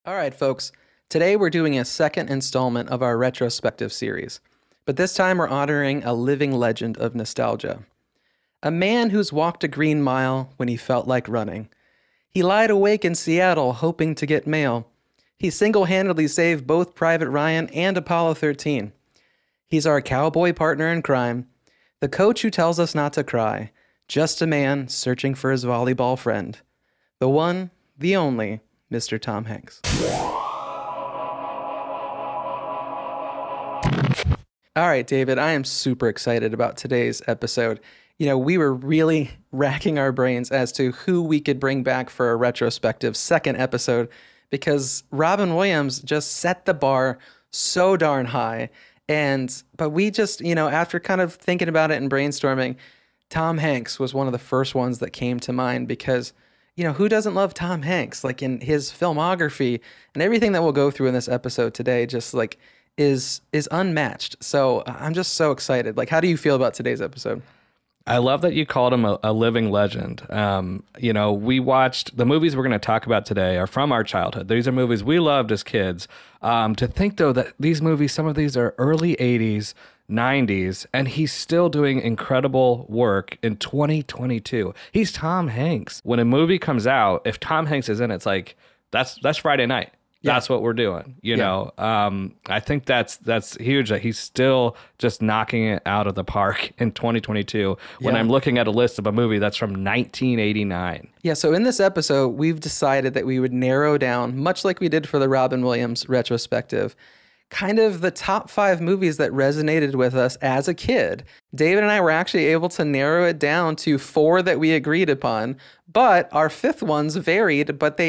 All right, folks. Today we're doing a second installment of our retrospective series, but this time we're honoring a living legend of nostalgia. A man who's walked a green mile when he felt like running. He lied awake in Seattle hoping to get mail. He single-handedly saved both Private Ryan and Apollo 13. He's our cowboy partner in crime, the coach who tells us not to cry, just a man searching for his volleyball friend. The one, the only, Mr. Tom Hanks. All right, David, I am super excited about today's episode. You know, we were really racking our brains as to who we could bring back for a retrospective second episode because Robin Williams just set the bar so darn high. But we just, after kind of thinking about it and brainstorming, Tom Hanks was one of the first ones that came to mind because, who doesn't love Tom Hanks? Like in his filmography and everything that we'll go through in this episode today, just like is unmatched. So I'm just so excited. Like, how do you feel about today's episode? I love that you called him a living legend. We watched the movies we're going to talk about today are from our childhood. These are movies we loved as kids. To think, though, that these movies, some of these are early 80s, 90s, and he's still doing incredible work in 2022. He's Tom Hanks. When a movie comes out, if Tom Hanks is in it, it's like, that's Friday night. Yeah. That's what we're doing, I think that's huge that he's still just knocking it out of the park in 2022 when I'm looking at a list of a movie that's from 1989. Yeah, so in this episode, we've decided that we would narrow down, much like we did for the Robin Williams retrospective, kind of the top 5 movies that resonated with us as a kid. David and I were actually able to narrow it down to 4 that we agreed upon, but our 5th ones varied, but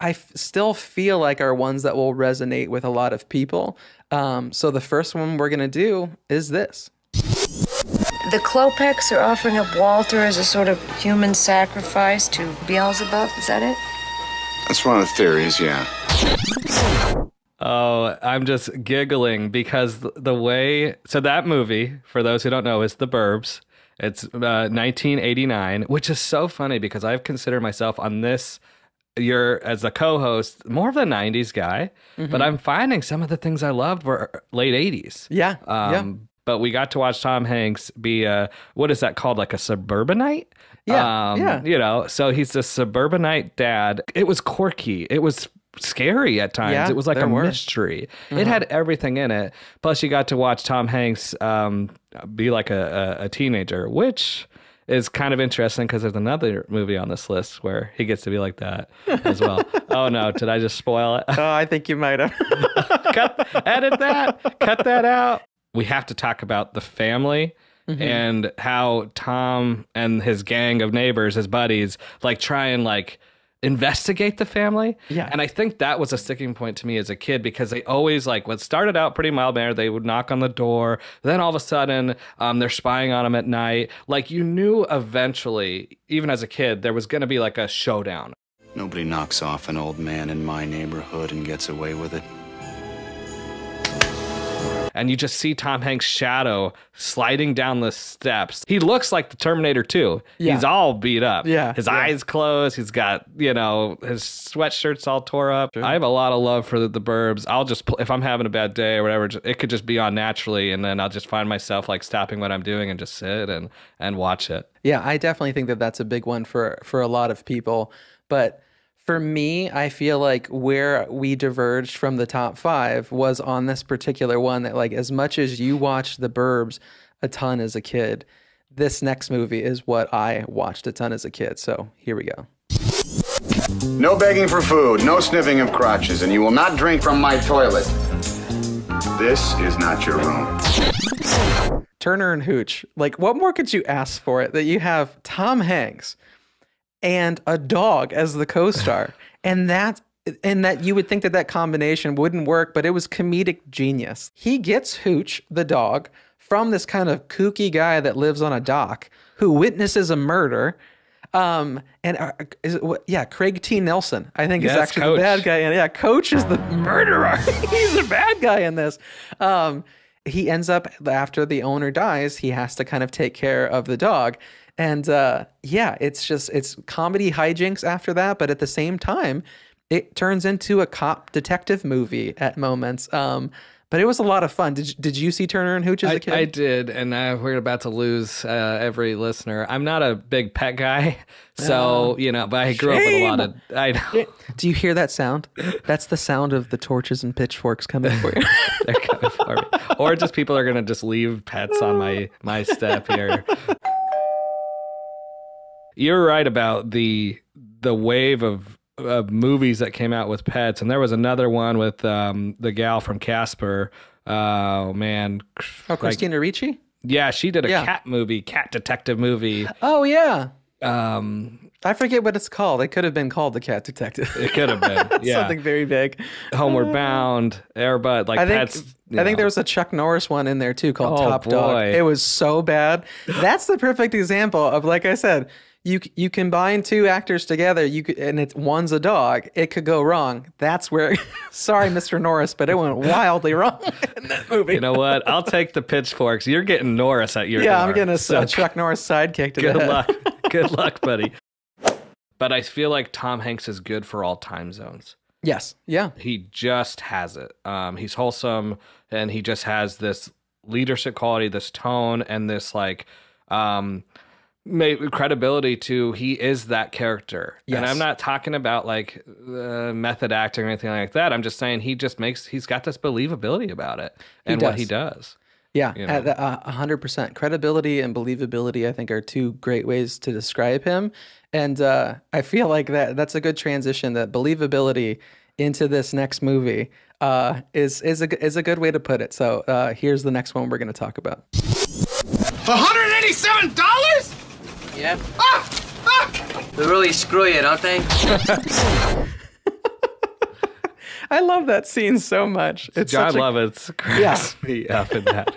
I still feel like are ones that will resonate with a lot of people. So the first one we're going to do is this. The Klopeks are offering up Walter as a sort of human sacrifice to Beelzebub. Is that it? That's one of the theories, yeah. Oh, I'm just giggling because the way... So that movie, for those who don't know, is The Burbs. It's 1989, which is so funny because I've considered myself on this... You're, as a co-host, more of a 90s guy, but I'm finding some of the things I loved were late 80s. Yeah. But we got to watch Tom Hanks be what is that called? Like a suburbanite? Yeah. So he's a suburbanite dad. It was quirky. It was scary at times. Yeah, it was like a mystery. It had everything in it. Plus you got to watch Tom Hanks be like a teenager, which... is kind of interesting because there's another movie on this list where he gets to be like that as well. Oh no, did I just spoil it? Oh, I think you might have. Edit that. Cut that out. We have to talk about the family and how Tom and his gang of neighbors, his buddies, try and investigate the family. Yeah. And I think that was a sticking point to me as a kid because they always what started out pretty mild-mannered, they would knock on the door. Then all of a sudden they're spying on him at night. You knew eventually, even as a kid, there was going to be a showdown. Nobody knocks off an old man in my neighborhood and gets away with it. And you just see Tom Hanks' shadow sliding down the steps. He looks like the Terminator 2. Yeah. He's all beat up. Yeah. His eyes closed. He's got, his sweatshirt's all tore up. Sure. I have a lot of love for the Burbs. I'll just, if I'm having a bad day or whatever, it could just be on naturally. And then I'll just find myself stopping what I'm doing and just sit and watch it. Yeah, I definitely think that that's a big one for a lot of people. But for me, I feel like where we diverged from the top 5 was on this particular one that as much as you watched The Burbs a ton as a kid, this next movie is what I watched a ton as a kid. So here we go. No begging for food, no sniffing of crotches, and you will not drink from my toilet. This is not your room. Turner and Hooch. What more could you ask for it? That you have Tom Hanks and a dog as the co-star. and that you would think that combination wouldn't work, but it was comedic genius. He gets Hooch, the dog, from this kind of kooky guy that lives on a dock who witnesses a murder. Craig T. Nelson, I think, is actually Coach. The bad guy. And yeah, Coach is the murderer. He's the bad guy in this. He ends up, after the owner dies, he has to kind of take care of the dog. And it's comedy hijinks after that. But at the same time, it turns into a cop detective movie at moments. But it was a lot of fun. Did you see Turner and Hooch as a kid? I did, and we're about to lose every listener. I'm not a big pet guy, so but I grew up with a lot of. I know. Do you hear that sound? That's the sound of the torches and pitchforks coming for you. They're coming for me, or just people are gonna just leave pets on my step here. You're right about the wave of movies that came out with pets, and there was another one with the gal from Casper. Oh man, Christina Ricci. Yeah, she did a cat detective movie. Oh yeah. I forget what it's called. It could have been called The Cat Detective. It could have been, yeah, something very big. Homeward Bound, Airbud, like pets. I think there was a Chuck Norris one in there too called Top Dog. It was so bad. That's the perfect example of, like I said, you combine two actors together, and one's a dog. It could go wrong. That's where, sorry, Mr. Norris, but it went wildly wrong in that movie. You know what? I'll take the pitchforks. You're getting Norris at your door. I'm getting a Chuck Norris sidekick to Good luck. Good luck, buddy. But I feel like Tom Hanks is good for all time zones. Yes. Yeah. He just has it. He's wholesome, and he just has this leadership quality, this tone, and this credibility to he is that character. Yes. And I'm not talking about like method acting or anything like that. I'm just saying he's got this believability about it and what he does. Yeah, 100%. Credibility and believability, I think, are two great ways to describe him. And I feel like that's a good transition, that believability into this next movie is a good way to put it. So here's the next one we're going to talk about. $187? Yeah. They really screw you, don't they? I love that scene so much. It's John Lovitz cracks me up in that.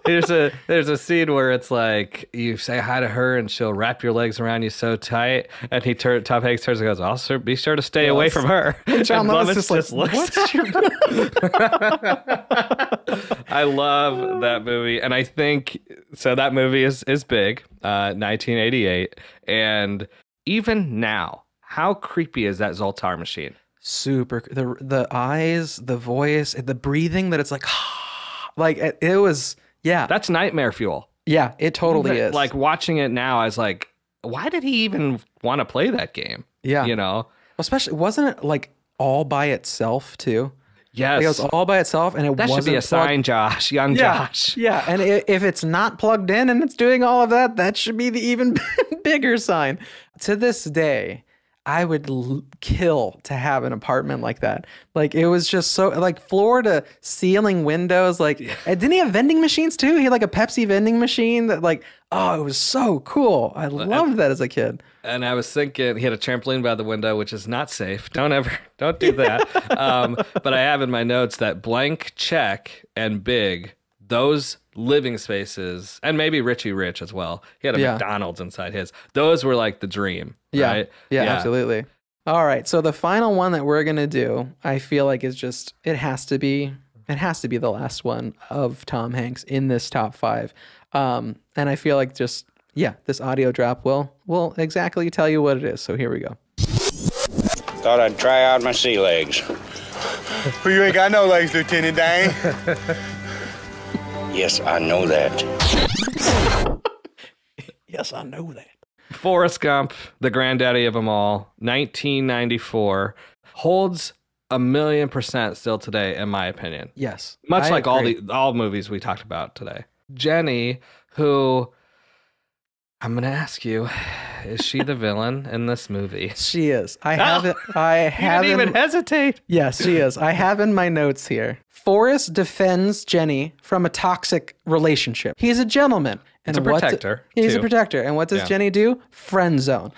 There's a scene where it's like you say hi to her and she'll wrap your legs around you so tight, and Tom Hanks turns and goes, "Also, be sure to stay away from her." And John Lovitz just looks. What's your... I love that movie, and I think so. That movie is big, 1988, and even now, how creepy is that Zoltar machine? Super. The eyes, the voice, the breathing, that it's like, like it was, yeah. That's nightmare fuel. Yeah, it totally is. Like watching it now, I was like, why did he even want to play that game? Yeah. You know? Especially, wasn't it like all by itself too? Yes. It was all by itself, and that should be a sign, Josh. Young Josh. Yeah, and if it's not plugged in and it's doing all of that, that should be the even bigger sign. To this day, I would kill to have an apartment like that. Like, it was just so, like, floor to ceiling windows. Like, didn't he have vending machines too? He had like a Pepsi vending machine that, like, oh, it was so cool. I loved that as a kid. And I was thinking, he had a trampoline by the window, which is not safe. Don't do that. But I have in my notes that blank check and big, those living spaces, and maybe Richie Rich as well. He had a McDonald's inside his. Those were like the dream. Right? Yeah, absolutely. All right. So the final one that we're going to do, I feel like is just, it has to be the last one of Tom Hanks in this top 5. And I feel like just, this audio drop will exactly tell you what it is. So here we go. Thought I'd try out my sea legs. Well, you ain't got no legs, Lieutenant Dane. Yes, I know that. Yes, I know that. Forrest Gump, the granddaddy of them all, 1994, holds 1,000,000% still today, in my opinion. Yes. Much like all movies we talked about today. Jenny, who, I'm going to ask you, is she the villain in this movie? She is. I didn't even hesitate. Yes, she is. I have in my notes here. Forrest defends Jenny from a toxic relationship. He's a gentleman. And he's a protector. He's a protector. And what does Jenny do? Friend zone.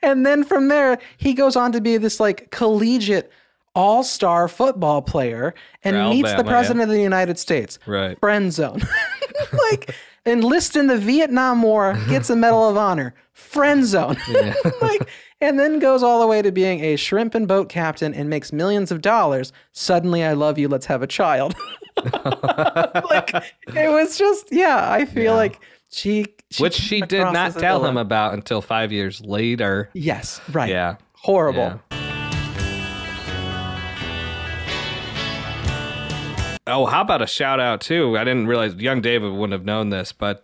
and then from there, he goes on to be this like collegiate all-star football player and meets the president of the United States. Right. Friend zone. Like, enlists in the Vietnam War, gets a Medal of Honor. Friend zone. Yeah. Like, and then goes all the way to being a shrimp and boat captain and makes millions of dollars. Suddenly, I love you. Let's have a child. Like, it was just, I feel like which she did not tell him about until 5 years later. Yes, right. Yeah. Horrible. Yeah. Oh, how about a shout out too? I didn't realize young David wouldn't have known this, but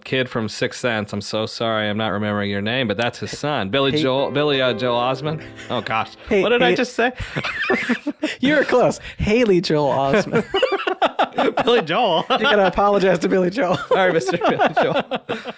kid from Sixth Sense. I'm so sorry, I'm not remembering your name, but that's his son, Billy Joel Osment. Oh gosh, what did I just say? You were close. Haley Joel Osment. Billy Joel. You gotta apologize to Billy Joel. Sorry, Mr. Billy Joel.